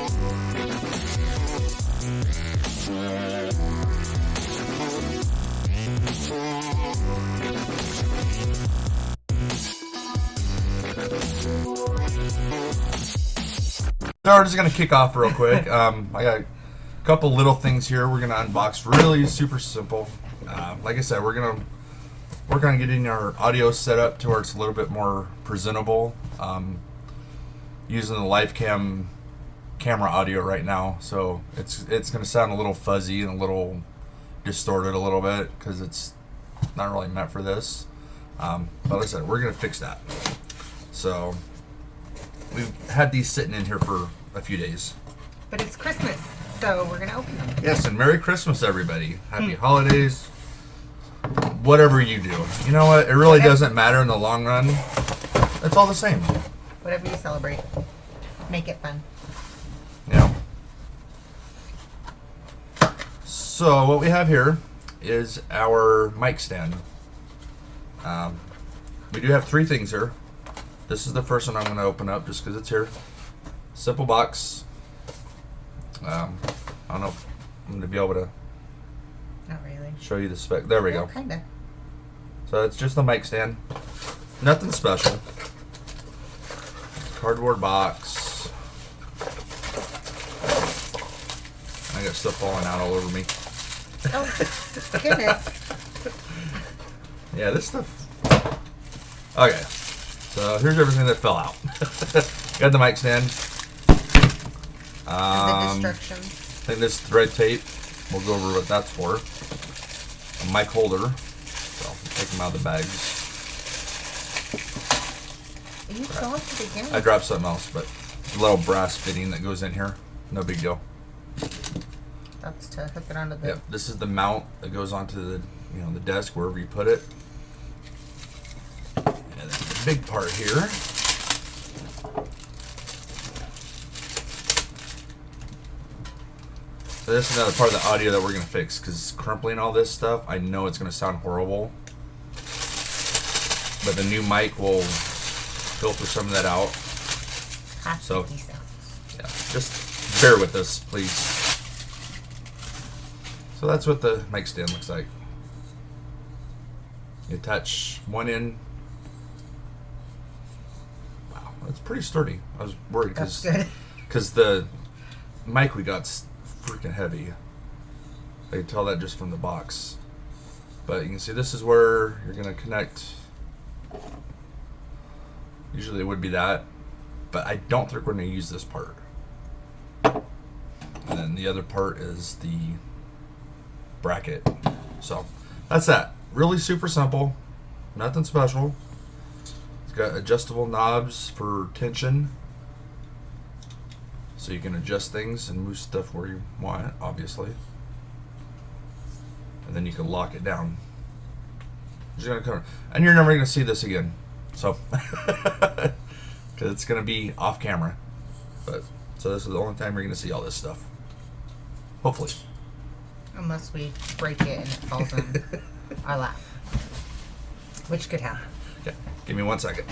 So we're just gonna kick off real quick. I got a couple little things here we're gonna unbox. Really super simple. Like I said, we're gonna work on getting our audio set up to where it's a little bit more presentable. Using the live camera audio right now, so it's gonna sound a little fuzzy and a little distorted a little bit because it's not really meant for this. But like I said, we're gonna fix that. So we've had these sitting in here for a few days. But it's Christmas, so we're gonna open them. Yes, and Merry Christmas, everybody. Happy holidays. Whatever you do. You know what? It really doesn't matter in the long run. It's all the same. Whatever you celebrate, make it fun. Yeah. So what we have here is our mic stand. We do have 3 things here. This is the first one I'm going to open up just because it's here. Simple box. I don't know if I'm going to be able to Not really. show you the spec. There we go. Kinda. So it's just a mic stand. Nothing special. Cardboard box. I got stuff falling out all over me. Oh, goodness. Yeah, this stuff. Okay. So here's everything that fell out. Got the mic stand. And the instructions. I think this thread tape. We'll go over what that's for. A mic holder. So take them out of the bags. You dropped it again. I dropped something else, but a little brass fitting that goes in here. No big deal. That's to hook it onto the. Yep. This is the mount that goes onto the the desk wherever you put it. And then the big part here. So this is another part of the audio that we're going to fix because crumpling all this stuff, I know it's going to sound horrible. But the new mic will filter some of that out. So, yeah, just bear with us, please. So that's what the mic stand looks like. You attach one end. Wow, that's pretty sturdy. I was worried because the mic we got's freaking heavy. I can tell that just from the box. But you can see this is where you're going to connect. Usually it would be that, but I don't think we're going to use this part. And then the other part is the bracket. So that's that. Really super simple. Nothing special. It's got adjustable knobs for tension. So you can adjust things and move stuff where you want it, obviously. And then you can lock it down. And you're never going to see this again. So, because it's going to be off camera. But so this is the only time you're going to see all this stuff. Hopefully. Unless we break it and it falls in our lap. Which could happen. Okay, give me 1 second.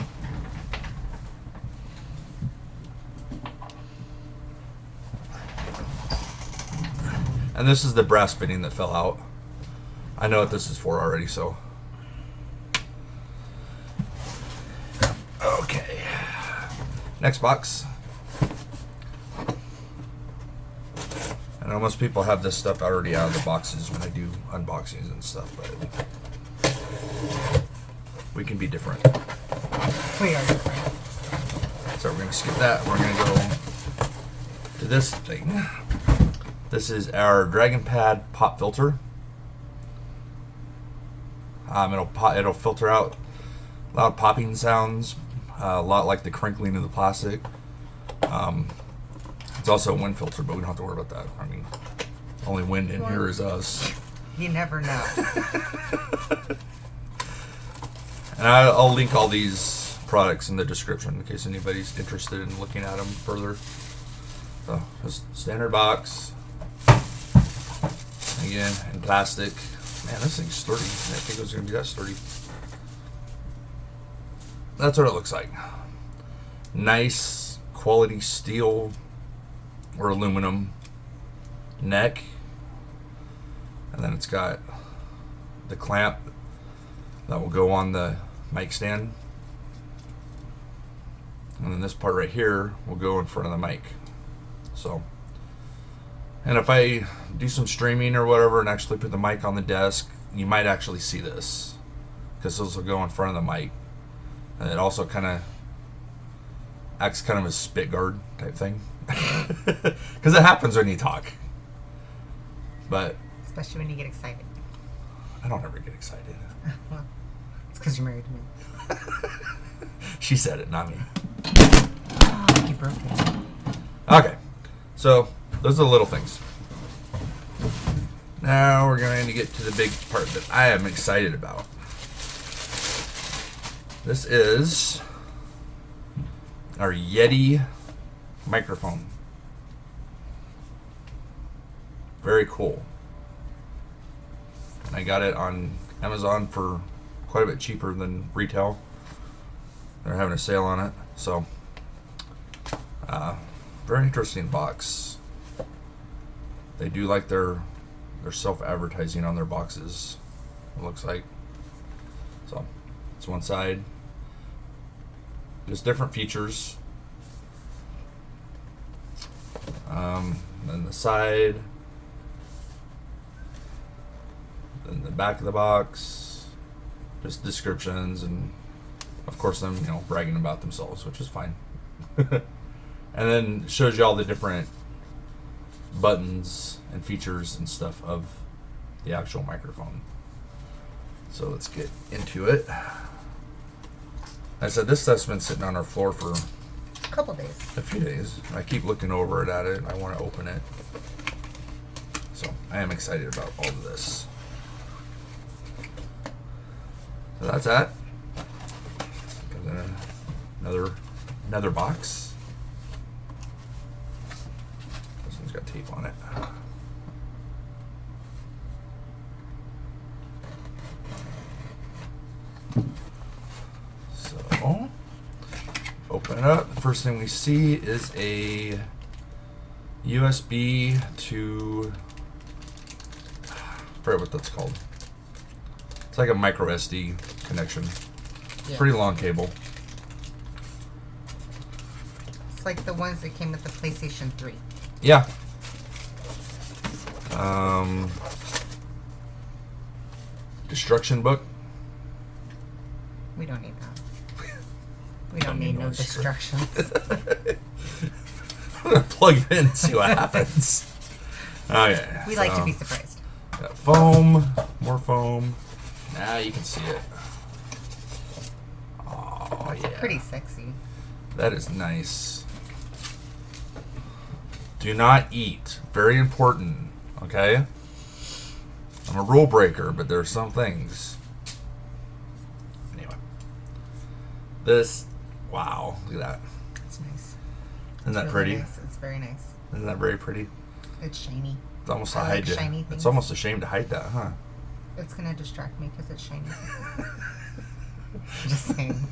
And this is the brass fitting that fell out. I know what this is for already, so. Okay. Next box. I know most people have this stuff already out of the boxes when I do unboxings and stuff, but we can be different. We are different. So we're going to skip that. We're going to go to this thing. This is our Dragonpad pop filter. It'll filter out loud popping sounds, a lot like the crinkling of the plastic. It's also a wind filter, but we don't have to worry about that. I mean, only wind in here is us. You never know. And I'll link all these products in the description in case anybody's interested in looking at them further. So, just standard box. Again, in plastic. Man, this thing's sturdy. I didn't think it was going to be that sturdy. That's what it looks like. Nice quality steel or aluminum neck, and then it's got the clamp that will go on the mic stand, and then this part right here will go in front of the mic. So, and if I do some streaming or whatever and actually put the mic on the desk, you might actually see this, because this will go in front of the mic, and it also kind of acts kind of a spit guard type thing, because it happens when you talk. But especially when you get excited. I don't ever get excited. Well, it's because you're married to me. She said it, not me. Oh, you broke it. Okay, so those are the little things. Now we're going to get to the big part that I am excited about. This is our Yeti microphone. Very cool. And I got it on Amazon for quite a bit cheaper than retail. They're having a sale on it. So, very interesting box. They do like their self-advertising on their boxes, it looks like. So, it's one side. Just different features. Then the side. Then the back of the box. Just descriptions, and of course them, bragging about themselves, which is fine. And then shows you all the different buttons and features and stuff of the actual microphone. So let's get into it. I said this stuff's been sitting on our floor for A couple days. a few days. I keep looking over at it. I want to open it. So I am excited about all of this. So that's that. And then another box. This one's got tape on it. So open it up. The first thing we see is a USB to, I forget what that's called. It's like a micro SD connection. Yeah. Pretty long cable. It's like the ones that came with the PlayStation 3. Yeah. Destruction book. We don't need that. We don't need no distractions. I'm gonna plug it in and see what happens. Okay. We like to be surprised. Got foam, more foam. Now you can see it. Oh yeah. Pretty sexy. That is nice. Do not eat. Very important. Okay? I'm a rule breaker, but there are some things. Anyway. This, wow, look at that. It's nice. Isn't that It's really pretty? Nice. It's very nice. Isn't that very pretty? It's shiny. It's almost I like shiny It's things. almost a shame to hide that, huh? It's gonna distract me because it's shiny. Just saying.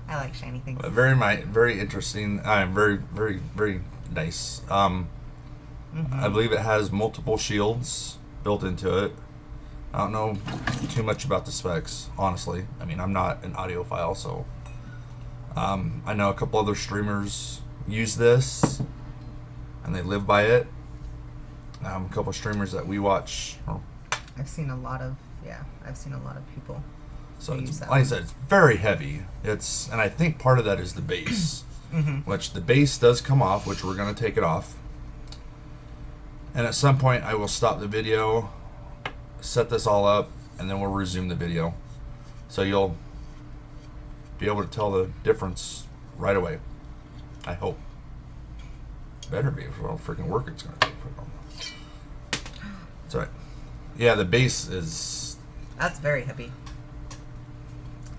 I like shiny things. But very interesting. Very, very, very nice. I believe it has multiple shields built into it. I don't know too much about the specs, honestly. I mean, I'm not an audiophile, so I know a couple other streamers use this, and they live by it. A couple streamers that we watch. I've seen a lot of people. So use it's, that like I one. said, it's very heavy. And I think part of that is the base, which the base does come off, which we're going to take it off. And at some point, I will stop the video, set this all up, and then we'll resume the video. So you'll be able to tell the difference right away. I hope. Better be for all the freaking work it's going to take. It's alright. Yeah, the base is. That's very heavy.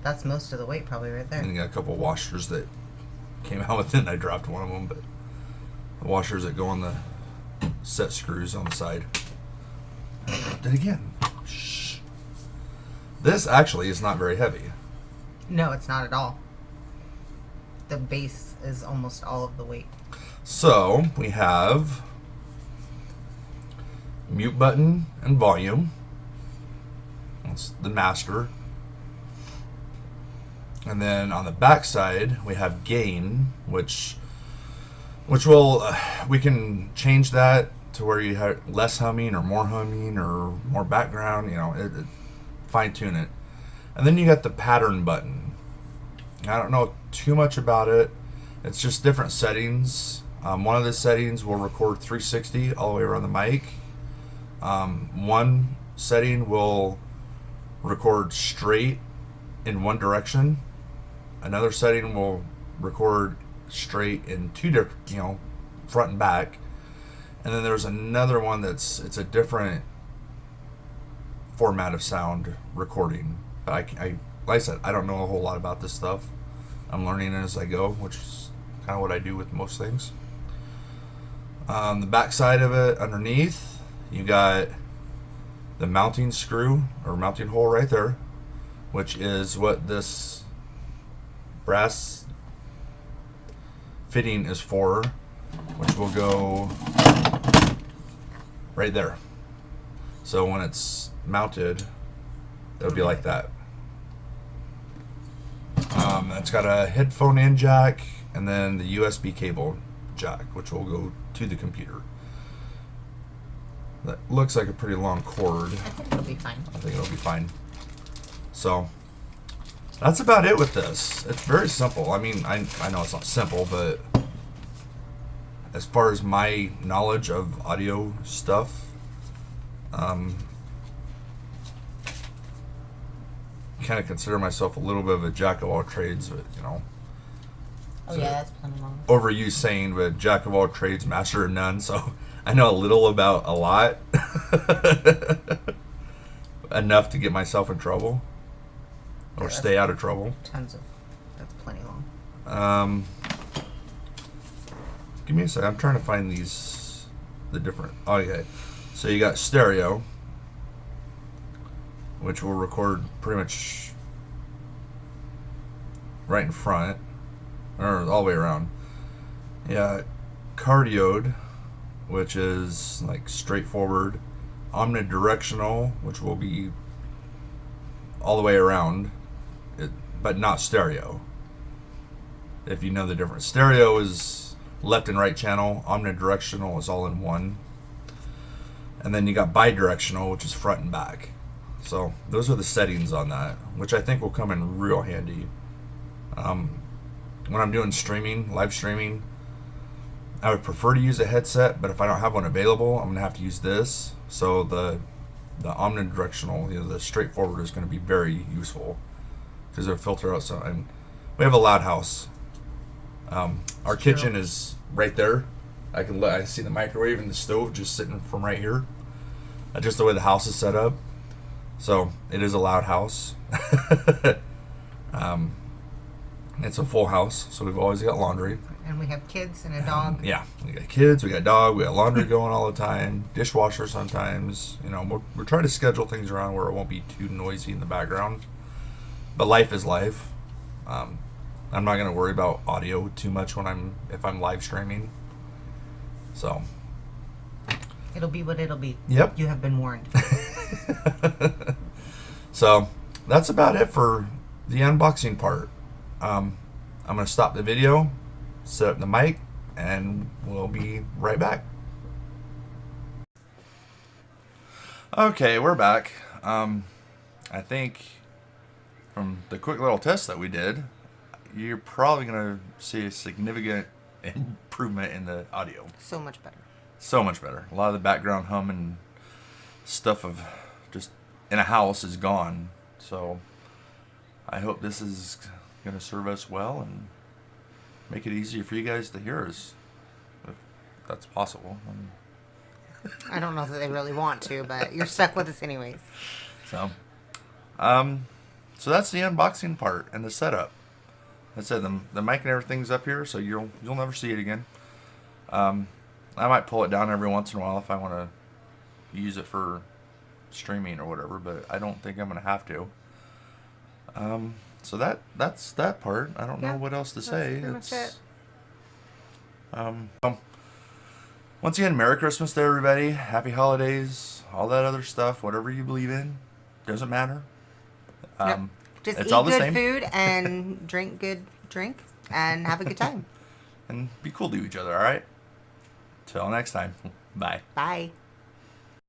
That's most of the weight probably right there. And you got a couple washers that came out with it, and I dropped one of them, but the washers that go on the set screws on the side. I dropped it again. Shh. This actually is not very heavy. No, it's not at all. The base is almost all of the weight. So we have mute button and volume. That's the master. And then on the back side we have gain, which will we can change that to where you have less humming or more background. You know, fine tune it. And then you got the pattern button. I don't know too much about it. It's just different settings. One of the settings will record 360 all the way around the mic. One setting will record straight in one direction. Another setting will record straight in two different, front and back. And then there's another one it's a different format of sound recording. But I like I said, I don't know a whole lot about this stuff. I'm learning as I go, which is kind of what I do with most things. The back side of it, underneath, you got the mounting screw or mounting hole right there, which is what this brass fitting is for, which will go right there. So when it's mounted, it'll be like that. It's got a headphone in jack and then the USB cable jack, which will go to the computer. That looks like a pretty long cord. I think it'll be fine. I think it'll be fine. So that's about it with this. It's very simple. I mean, I know it's not simple, but as far as my knowledge of audio stuff, kind of consider myself a little bit of a jack of all trades, but Oh yeah, that's plenty long. Overused saying, but jack of all trades, master of none. So I know a little about a lot, enough to get myself in trouble or stay out of trouble. That's plenty long. Give me a second. I'm trying to find the different. Oh, okay. So you got stereo, which will record pretty much right in front, or all the way around. Yeah, cardioid, which is like straightforward. Omnidirectional, which will be all the way around, but not stereo. If you know the difference. Stereo is left and right channel. Omnidirectional is all in one. And then you got bidirectional, which is front and back. So those are the settings on that, which I think will come in real handy. When I'm doing live streaming, I would prefer to use a headset, but if I don't have one available, I'm going to have to use this. So the omnidirectional, the straightforward is going to be very useful because it'll filter out some. And we have a loud house. Our kitchen is right there. I see the microwave and the stove just sitting from right here. Just the way the house is set up. So it is a loud house. It's a full house, so we've always got laundry. And we have kids and a dog. Yeah, we got kids, we got dog, we got laundry going all the time, dishwasher sometimes. We're trying to schedule things around where it won't be too noisy in the background. But life is life. I'm not going to worry about audio too much if I'm live streaming. So it'll be what it'll be. Yep. You have been warned. So that's about it for the unboxing part. I'm going to stop the video, set up the mic, and we'll be right back. Okay, we're back. I think from the quick little test that we did, you're probably going to see a significant improvement in the audio. So much better. So much better. A lot of the background hum and stuff of just in a house is gone. So I hope this is going to serve us well and make it easier for you guys to hear us, if that's possible. I don't know that they really want to, but you're stuck with us anyways. So that's the unboxing part and the setup. I said the mic and everything's up here, so you'll never see it again. I might pull it down every once in a while if I want to use it for streaming or whatever, but I don't think I'm going to have to. So that's that part. I don't know what else to say. That's pretty much it. Once again, Merry Christmas to everybody. Happy holidays. All that other stuff. Whatever you believe in. Doesn't matter. Yep. Just it's eat all the good same. food and drink good drink and have a good time. And be cool to each other, alright? Till next time. Bye. Bye.